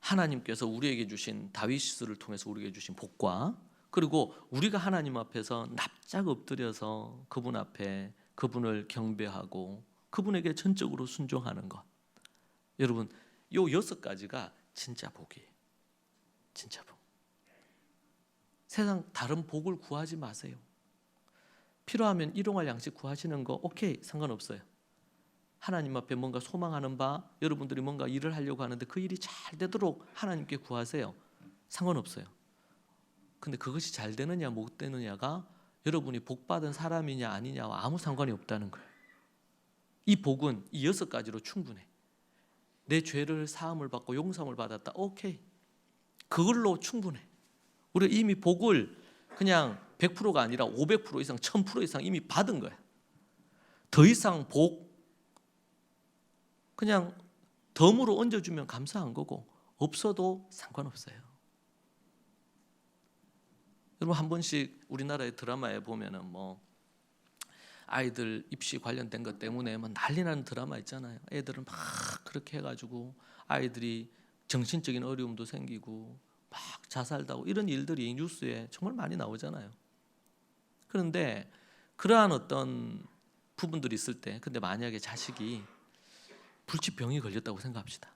하나님께서 우리에게 주신, 다윗을 통해서 우리에게 주신 복과, 그리고 우리가 하나님 앞에서 납작 엎드려서 그분 앞에 그분을 경배하고 그분에게 전적으로 순종하는 것, 여러분, 요 6가지가 진짜 복이에요. 진짜 복. 세상 다른 복을 구하지 마세요. 필요하면 일용할 양식 구하시는 거 오케이, 상관없어요. 하나님 앞에 뭔가 소망하는 바, 여러분들이 뭔가 일을 하려고 하는데 그 일이 잘 되도록 하나님께 구하세요. 상관없어요. 근데 그것이 잘 되느냐 못 되느냐가 여러분이 복받은 사람이냐 아니냐와 아무 상관이 없다는 거예요. 이 복은 이 6가지로 충분해. 내 죄를 사함을 받고 용서함을 받았다. 오케이. 그걸로 충분해. 우리가 이미 복을 그냥 100%가 아니라 500% 이상, 1000% 이상 이미 받은 거야. 더 이상 복 그냥 덤으로 얹어주면 감사한 거고 없어도 상관없어요. 여러분, 한 번씩 우리나라의 드라마에 보면은 뭐 아이들 입시 관련된 것 때문에 막 난리 나는 드라마 있잖아요. 애들은 막 그렇게 해가지고 아이들이 정신적인 어려움도 생기고 막 자살도 하고 이런 일들이 뉴스에 정말 많이 나오잖아요. 그런데 그러한 어떤 부분들이 있을 때, 근데 만약에 자식이 불치병이 걸렸다고 생각합시다.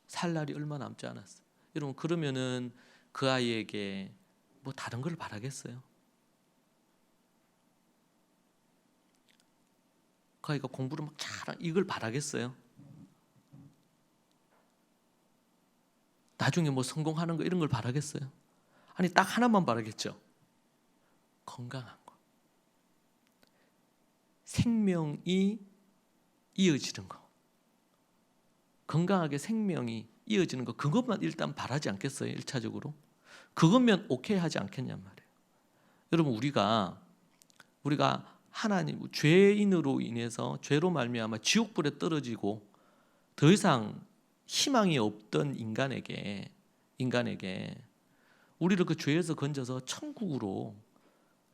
살 날이 얼마 남지 않았어요. 여러분, 그러면은 그 아이에게 뭐 다른 걸 바라겠어요? 그 아이가 공부를 막 잘하는 이걸 바라겠어요? 나중에 뭐 성공하는 거 이런 걸 바라겠어요? 아니, 딱 하나만 바라겠죠. 건강한 거. 생명이 이어지는 거. 건강하게 생명이 이어지는 거, 그것만 일단 바라지 않겠어요? 1차적으로. 그거면 오케이 하지 않겠냔 말이에요. 여러분, 우리가 하나님, 죄인으로 인해서 죄로 말미암아 지옥불에 떨어지고 더 이상 희망이 없던 인간에게 우리를 그 죄에서 건져서 천국으로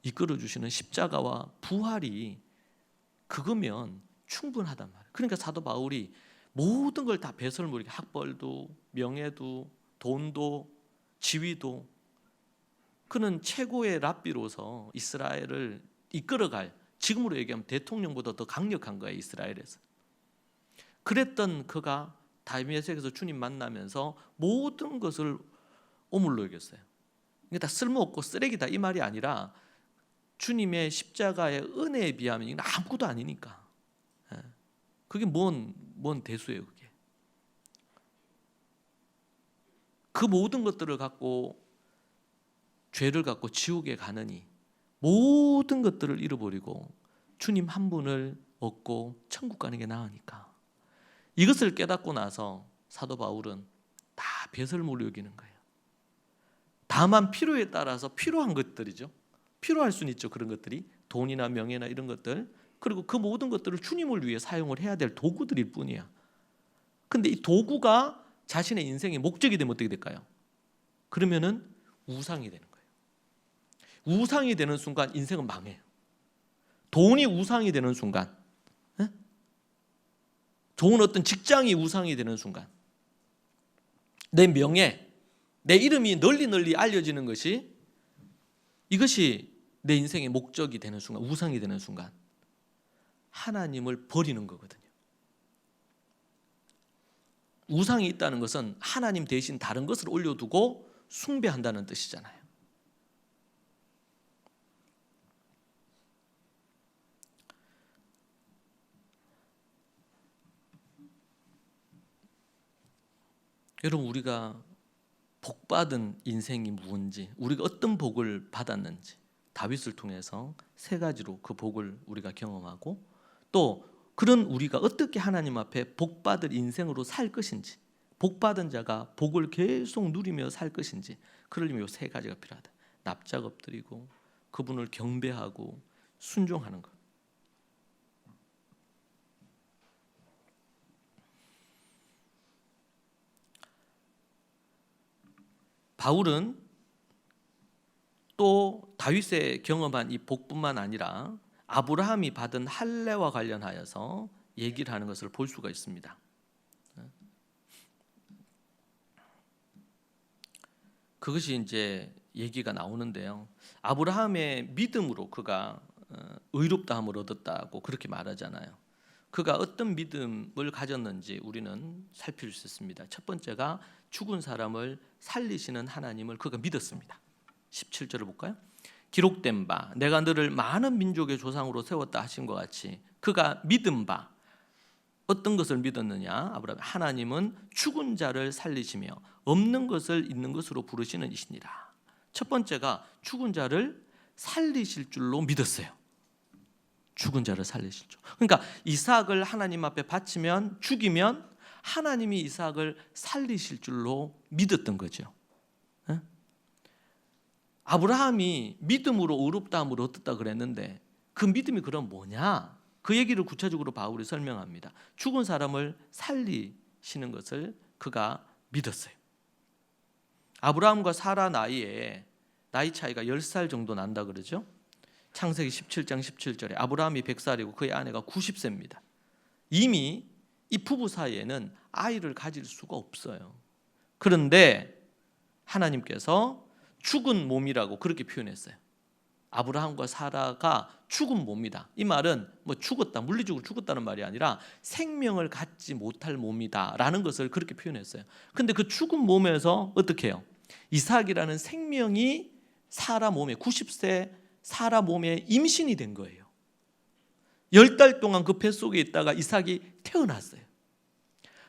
이끌어 주시는 십자가와 부활이 그거면 충분하단 말이에요. 그러니까 사도 바울이 모든 걸 다 배설물이게, 학벌도 명예도 돈도 지위도, 그는 최고의 랍비로서 이스라엘을 이끌어갈, 지금으로 얘기하면 대통령보다 더 강력한 거예요, 이스라엘에서. 그랬던 그가 다메섹에서 주님 만나면서 모든 것을 오물로 여겼어요. 이게 다 쓸모없고 쓰레기다 이 말이 아니라 주님의 십자가의 은혜에 비하면 이건 아무것도 아니니까. 그게 뭔 대수예요, 그게. 그 모든 것들을 갖고, 죄를 갖고 지옥에 가느니 모든 것들을 잃어버리고 주님 한 분을 얻고 천국 가는 게 나으니까. 이것을 깨닫고 나서 사도 바울은 다 배설물로 여기는 거예요. 다만 필요에 따라서 필요한 것들이죠. 필요할 수는 있죠, 그런 것들이. 돈이나 명예나 이런 것들. 그리고 그 모든 것들을 주님을 위해 사용을 해야 될 도구들일 뿐이야. 근데 이 도구가 자신의 인생의 목적이 되면 어떻게 될까요? 그러면은 우상이 되는 거예요. 우상이 되는 순간 인생은 망해요. 돈이 우상이 되는 순간, 좋은 어떤 직장이 우상이 되는 순간, 내 명예, 내 이름이 널리 알려지는 것이, 이것이 내 인생의 목적이 되는 순간, 우상이 되는 순간 하나님을 버리는 거거든요. 우상이 있다는 것은 하나님 대신 다른 것을 올려두고 숭배한다는 뜻이잖아요. 여러분, 우리가 복받은 인생이 무엇인지, 우리가 어떤 복을 받았는지 다윗을 통해서 3가지로 그 복을 우리가 경험하고, 또 그런 우리가 어떻게 하나님 앞에 복받을 인생으로 살 것인지, 복받은 자가 복을 계속 누리며 살 것인지, 그러려면 이 3가지가 필요하다. 납작 엎드리고 그분을 경배하고 순종하는 것. 바울은 또 다윗의 경험한 이 복뿐만 아니라 아브라함이 받은 할례와 관련하여서 얘기를 하는 것을 볼 수가 있습니다. 그것이 이제 얘기가 나오는데요. 아브라함의 믿음으로 그가 의롭다함을 얻었다고 그렇게 말하잖아요. 그가 어떤 믿음을 가졌는지 우리는 살필 수 있습니다. 첫 번째가 죽은 사람을 살리시는 하나님을 그가 믿었습니다. 17절을 볼까요? 기록된 바 내가 너를 많은 민족의 조상으로 세웠다 하신 것 같이 그가 믿은 바 어떤 것을 믿었느냐? 아브라함 하나님은 죽은 자를 살리시며 없는 것을 있는 것으로 부르시는 이시니라. 첫 번째가 죽은 자를 살리실 줄로 믿었어요. 죽은 자를 살리실 줄. 그러니까 이삭을 하나님 앞에 바치면 죽이면 하나님이 이삭을 살리실 줄로 믿었던 거죠. 네? 아브라함이 믿음으로 의롭다함을 얻었다 그랬는데 그 믿음이 그럼 뭐냐? 그 얘기를 구체적으로 바울이 설명합니다. 죽은 사람을 살리시는 것을 그가 믿었어요. 아브라함과 사라 나이 차이가 10살 정도 난다 그러죠. 창세기 17장 17절에 아브라함이 100살이고 그의 아내가 90세입니다. 이미 이 부부 사이에는 아이를 가질 수가 없어요. 그런데 하나님께서 죽은 몸이라고 그렇게 표현했어요. 아브라함과 사라가 죽은 몸이다. 이 말은 뭐 죽었다, 물리적으로 죽었다는 말이 아니라 생명을 갖지 못할 몸이다 라는 것을 그렇게 표현했어요. 근데 그 죽은 몸에서 어떻게 해요? 이삭이라는 생명이 사라 몸에 90세 사라 몸에 임신이 된 거예요. 10달 동안 그 뱃속에 있다가 이삭이 태어났어요.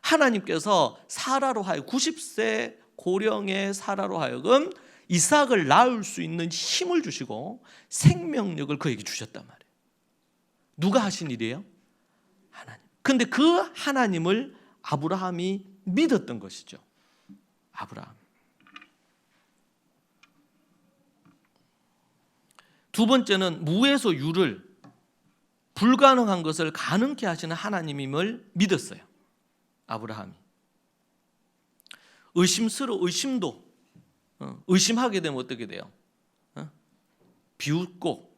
하나님께서 사라로 하여금 90세 고령의 사라로 하여금 이삭을 낳을 수 있는 힘을 주시고 생명력을 그에게 주셨단 말이에요. 누가 하신 일이에요? 하나님. 근데 그 하나님을 아브라함이 믿었던 것이죠. 아브라함. 두 번째는 무에서 유를 불가능한 것을 가능케 하시는 하나님임을 믿었어요. 아브라함이. 의심도 의심하게 되면 어떻게 돼요? 비웃고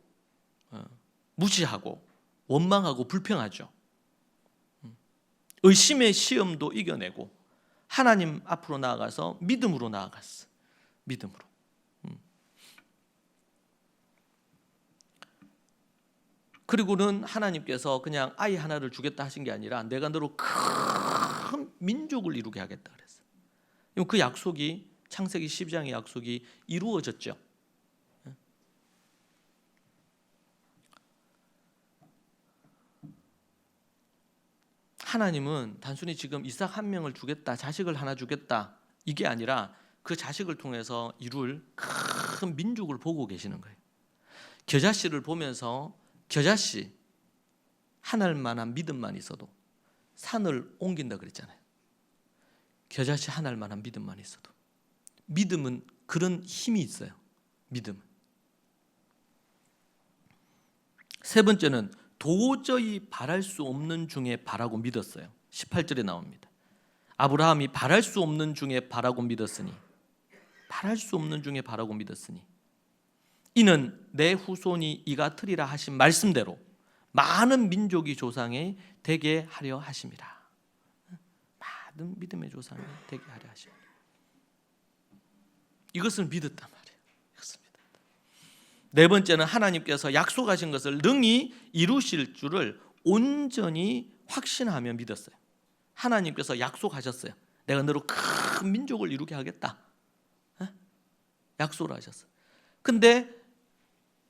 무시하고 원망하고 불평하죠. 의심의 시험도 이겨내고 하나님 앞으로 나아가서 믿음으로 나아갔어. 믿음으로. 그리고는 하나님께서 그냥 아이 하나를 주겠다 하신 게 아니라 내가 너로 큰 민족을 이루게 하겠다 그랬어요. 그 약속이 창세기 12장의 약속이 이루어졌죠. 하나님은 단순히 지금 이삭 한 명을 주겠다, 자식을 하나 주겠다 이게 아니라 그 자식을 통해서 이룰 큰 민족을 보고 계시는 거예요. 겨자씨를 보면서 겨자씨 하늘 만한 믿음만 있어도 산을 옮긴다 그랬잖아요. 겨자씨 하늘 만한 믿음만 있어도. 믿음은 그런 힘이 있어요. 믿음은. 세 번째는 도저히 바랄 수 없는 중에 바라고 믿었어요. 18절에 나옵니다. 아브라함이 바랄 수 없는 중에 바라고 믿었으니 바랄 수 없는 중에 바라고 믿었으니 이는 내 후손이 이가 트리라 하신 말씀대로 많은 민족이 조상이 되게 하려 하심이라. 많은 믿음의 조상이 되게 하려 하심이라. 이것을 믿었단 말이에요. 이것을 믿었다. 네 번째는 하나님께서 약속하신 것을 능히 이루실 줄을 온전히 확신하며 믿었어요. 하나님께서 약속하셨어요. 내가 너로 큰 민족을 이루게 하겠다. 약속을 하셨어요. 근데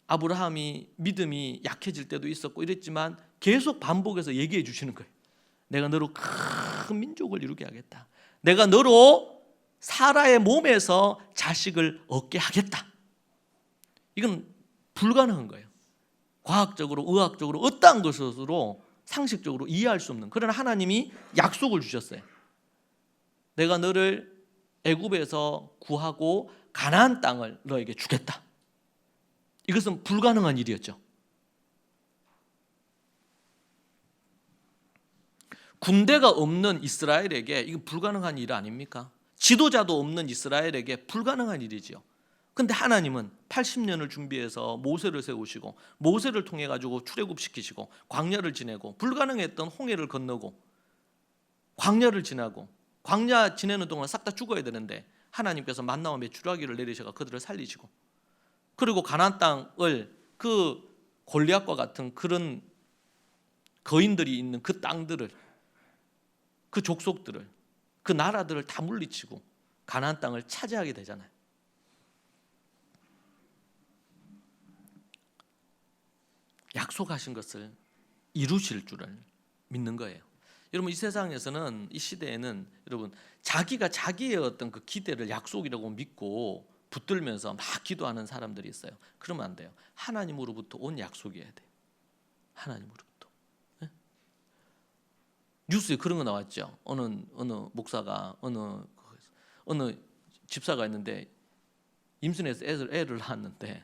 아브라함이 믿음이 약해질 때도 있었고 이랬지만 계속 반복해서 얘기해 주시는 거예요. 내가 너로 큰 민족을 이루게 하겠다. 내가 너로 사라의 몸에서 자식을 얻게 하겠다. 이건 불가능한 거예요. 과학적으로, 의학적으로 어떠한 것으로 상식적으로 이해할 수 없는. 그러나 하나님이 약속을 주셨어요. 내가 너를 애굽에서 구하고 가나안 땅을 너에게 주겠다. 이것은 불가능한 일이었죠. 군대가 없는 이스라엘에게 이건 불가능한 일 아닙니까? 지도자도 없는 이스라엘에게 불가능한 일이지요. 근데 하나님은 80년을 준비해서 모세를 세우시고 모세를 통해 가지고 출애굽시키시고 광야를 지내고 불가능했던 홍해를 건너고 광야를 지나고 광야 지내는 동안 싹 다 죽어야 되는데 하나님께서 만나와 메추라기를 내리셔서 그들을 살리시고 그리고 가나안 땅을 그 골리앗과 같은 그런 거인들이 있는 그 땅들을, 그 족속들을, 그 나라들을 다 물리치고 가나안 땅을 차지하게 되잖아요. 약속하신 것을 이루실 줄을 믿는 거예요. 여러분, 이 세상에서는, 이 시대에는 여러분 자기가 자기의 어떤 그 기대를 약속이라고 믿고 붙들면서 막 기도하는 사람들이 있어요. 그러면 안 돼요. 하나님으로부터 온 약속이어야 돼요. 하나님으로부터. 네? 뉴스에 그런 거 나왔죠. 어느 목사가 어느 집사가 있는데 임신해서 애를 낳았는데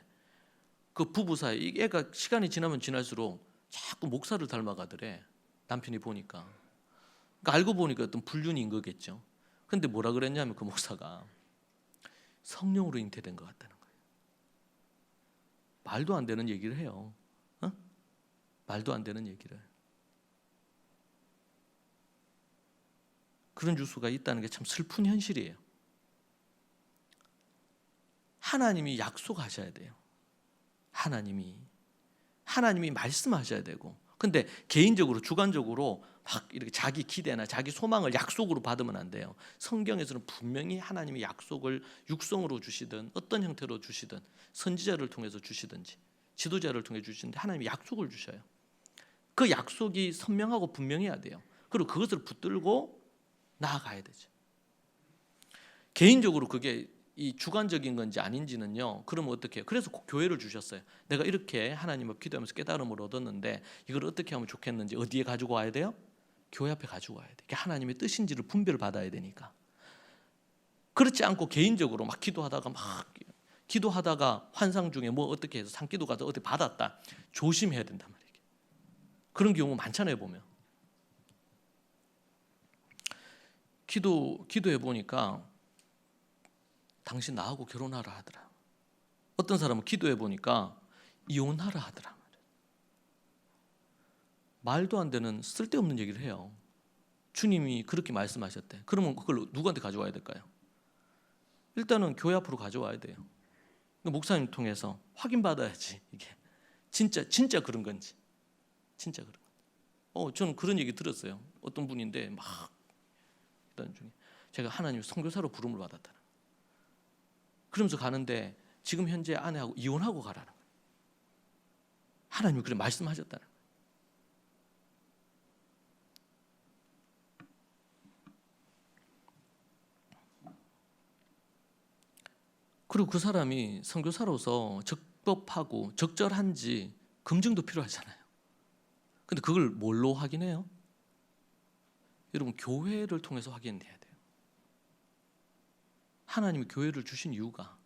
그 부부 사이 이 애가 시간이 지나면 지날수록 자꾸 목사를 닮아가더래. 남편이 보니까. 그러니까 알고 보니까 어떤 불륜인 거겠죠. 근데 뭐라 그랬냐면 그 목사가 성령으로 잉태된 것 같다는 거예요. 말도 안 되는 얘기를 해요. 말도 안 되는 얘기를. 그런 뉴스가 있다는 게 참 슬픈 현실이에요. 하나님이 약속하셔야 돼요. 하나님이 말씀하셔야 되고, 근데 개인적으로 주관적으로 막 이렇게 자기 기대나 자기 소망을 약속으로 받으면 안 돼요. 성경에서는 분명히 하나님이 약속을 육성으로 주시든 어떤 형태로 주시든 선지자를 통해서 주시든지 지도자를 통해 주시는데 하나님이 약속을 주셔요. 그 약속이 선명하고 분명해야 돼요. 그리고 그것을 붙들고 나아가야 되죠. 개인적으로 그게 이 주관적인 건지 아닌지는요, 그러면 어떻게 해요? 그래서 꼭 교회를 주셨어요. 내가 이렇게 하나님 앞 기도하면서 깨달음을 얻었는데 이걸 어떻게 하면 좋겠는지 어디에 가지고 와야 돼요? 교회 앞에 가지고 와야 돼. 그게 하나님의 뜻인지를 분별을 받아야 되니까. 그렇지 않고 개인적으로 막 기도하다가 환상 중에 뭐 어떻게 해서 산기도 가서 어디 받았다. 조심해야 된단 말이에요. 그런 경우 많잖아요, 보면. 기도해 보니까 당신 나하고 결혼하라 하더라. 어떤 사람은 기도해 보니까 이혼하라 하더라. 말도 안 되는 쓸데없는 얘기를 해요. 주님이 그렇게 말씀하셨대. 그러면 그걸 누구한테 가져와야 될까요? 일단은 교회 앞으로 가져와야 돼요. 목사님 통해서 확인받아야지 이게 진짜 그런 건지. 진짜 그런 건지. 저는 그런 얘기 들었어요. 어떤 분인데 막 이런 중에 제가 하나님 선교사로 부름을 받았다는. 그러면서 가는데 지금 현재 아내하고 이혼하고 가라는 거예요. 하나님이 그렇게 말씀하셨다는 거예요. 그리고 그 사람이 선교사로서 적법하고 적절한지 검증도 필요하잖아요. 근데 그걸 뭘로 확인해요? 여러분, 교회를 통해서 확인해야 돼요. 하나님이 교회를 주신 이유가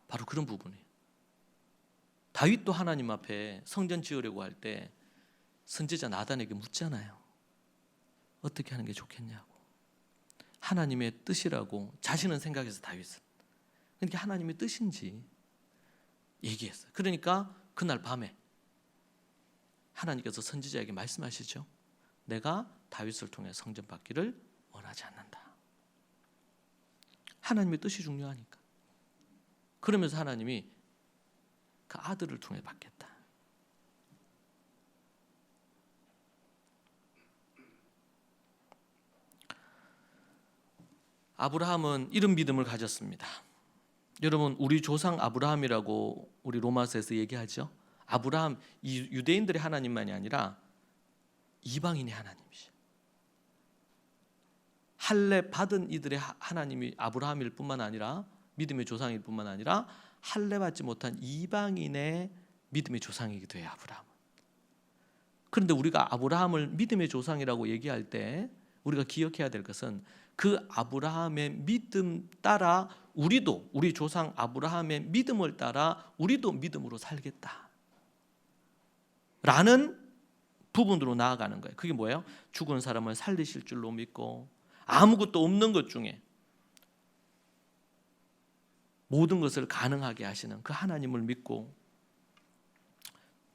바로 그런 부분이에요. 다윗도 하나님 앞에 성전 지으려고 할 때 선지자 나단에게 묻잖아요. 어떻게 하는 게 좋겠냐고. 하나님의 뜻이라고 자신은 생각해서 다윗은. 그러니까 하나님의 뜻인지 얘기했어요. 그러니까 그날 밤에 하나님께서 선지자에게 말씀하시죠. 내가 다윗을 통해 성전 받기를 원하지 않는다. 하나님의 뜻이 중요하니까. 그러면서 하나님이 그 아들을 통해 받겠다. 아브라함은 이런 믿음을 가졌습니다. 여러분, 우리 조상 아브라함이라고 우리 로마서에서 얘기하죠. 아브라함, 이 유대인들의 하나님만이 아니라 이방인의 하나님이시죠. 할례 받은 이들의 하나님이 아브라함일 뿐만 아니라 믿음의 조상일 뿐만 아니라 할례 받지 못한 이방인의 믿음의 조상이기도 해요, 아브라함. 그런데 우리가 아브라함을 믿음의 조상이라고 얘기할 때 우리가 기억해야 될 것은 그 아브라함의 믿음 따라 우리도, 우리 조상 아브라함의 믿음을 따라 우리도 믿음으로 살겠다 라는 부분으로 나아가는 거예요. 그게 뭐예요? 죽은 사람을 살리실 줄로 믿고 아무것도 없는 것 중에 모든 것을 가능하게 하시는 그 하나님을 믿고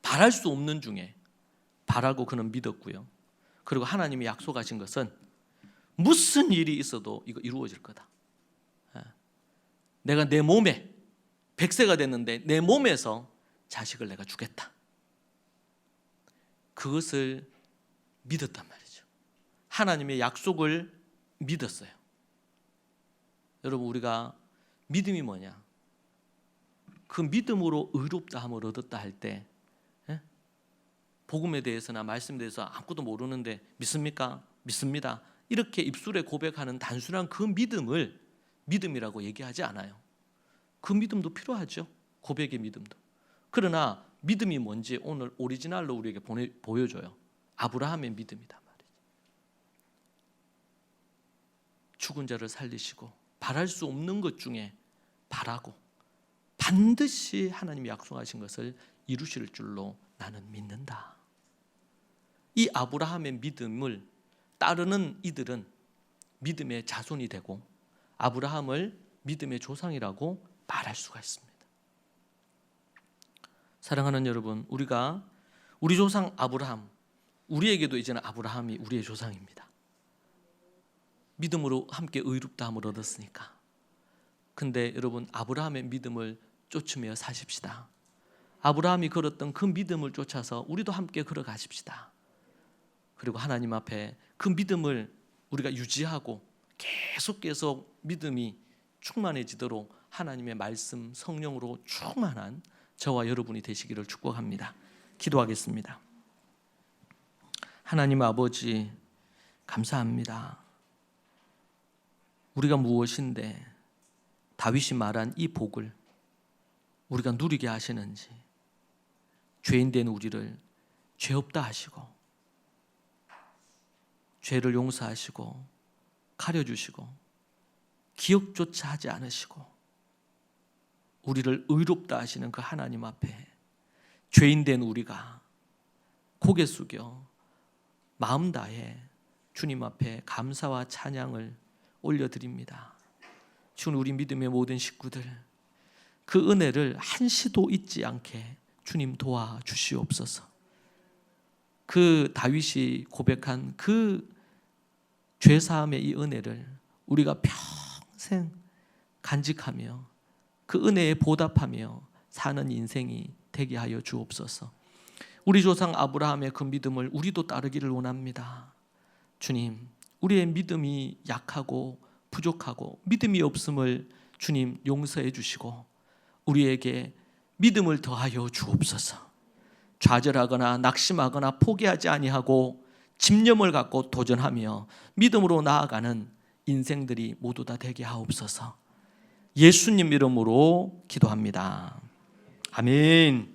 바랄 수 없는 중에 바라고 그는 믿었고요. 그리고 하나님이 약속하신 것은 무슨 일이 있어도 이거 이루어질 거다. 내가 내 몸에 100세가 됐는데 내 몸에서 자식을 내가 주겠다. 그것을 믿었단 말이죠. 하나님의 약속을 믿었어요. 여러분, 우리가 믿음이 뭐냐? 그 믿음으로 의롭다함을 얻었다 할 때, 복음에 대해서나 말씀에 대해서 아무것도 모르는데 믿습니까? 믿습니다. 이렇게 입술에 고백하는 단순한 그 믿음을 믿음이라고 얘기하지 않아요. 그 믿음도 필요하죠. 고백의 믿음도. 그러나 믿음이 뭔지 오늘 오리지널로 우리에게 보여줘요. 아브라함의 믿음이다 말이죠. 죽은 자를 살리시고 바랄 수 없는 것 중에 바라고 반드시 하나님이 약속하신 것을 이루실 줄로 나는 믿는다. 이 아브라함의 믿음을 따르는 이들은 믿음의 자손이 되고 아브라함을 믿음의 조상이라고 말할 수가 있습니다. 사랑하는 여러분, 우리가 우리 조상 아브라함, 우리에게도 이제는 아브라함이 우리의 조상입니다. 믿음으로 함께 의롭다함을 얻었으니까. 근데 여러분, 아브라함의 믿음을 쫓으며 사십시다. 아브라함이 걸었던 그 믿음을 쫓아서 우리도 함께 걸어가십시다. 그리고 하나님 앞에 그 믿음을 우리가 유지하고 계속 믿음이 충만해지도록 하나님의 말씀, 성령으로 충만한 저와 여러분이 되시기를 축복합니다. 기도하겠습니다. 하나님 아버지, 감사합니다. 우리가 무엇인데 다윗이 말한 이 복을 우리가 누리게 하시는지, 죄인 된 우리를 죄 없다 하시고 죄를 용서하시고 가려주시고 기억조차 하지 않으시고 우리를 의롭다 하시는 그 하나님 앞에 죄인 된 우리가 고개 숙여 마음 다해 주님 앞에 감사와 찬양을 올려드립니다. 주는 우리 믿음의 모든 식구들 그 은혜를 한시도 잊지 않게 주님 도와주시옵소서. 그 다윗이 고백한 그 죄사함의 이 은혜를 우리가 평생 간직하며 그 은혜에 보답하며 사는 인생이 되게 하여 주옵소서. 우리 조상 아브라함의 그 믿음을 우리도 따르기를 원합니다. 주님, 우리의 믿음이 약하고 부족하고 믿음이 없음을 주님 용서해 주시고 우리에게 믿음을 더하여 주옵소서. 좌절하거나 낙심하거나 포기하지 아니하고 집념을 갖고 도전하며 믿음으로 나아가는 인생들이 모두 다 되게 하옵소서. 예수님 이름으로 기도합니다. 아멘.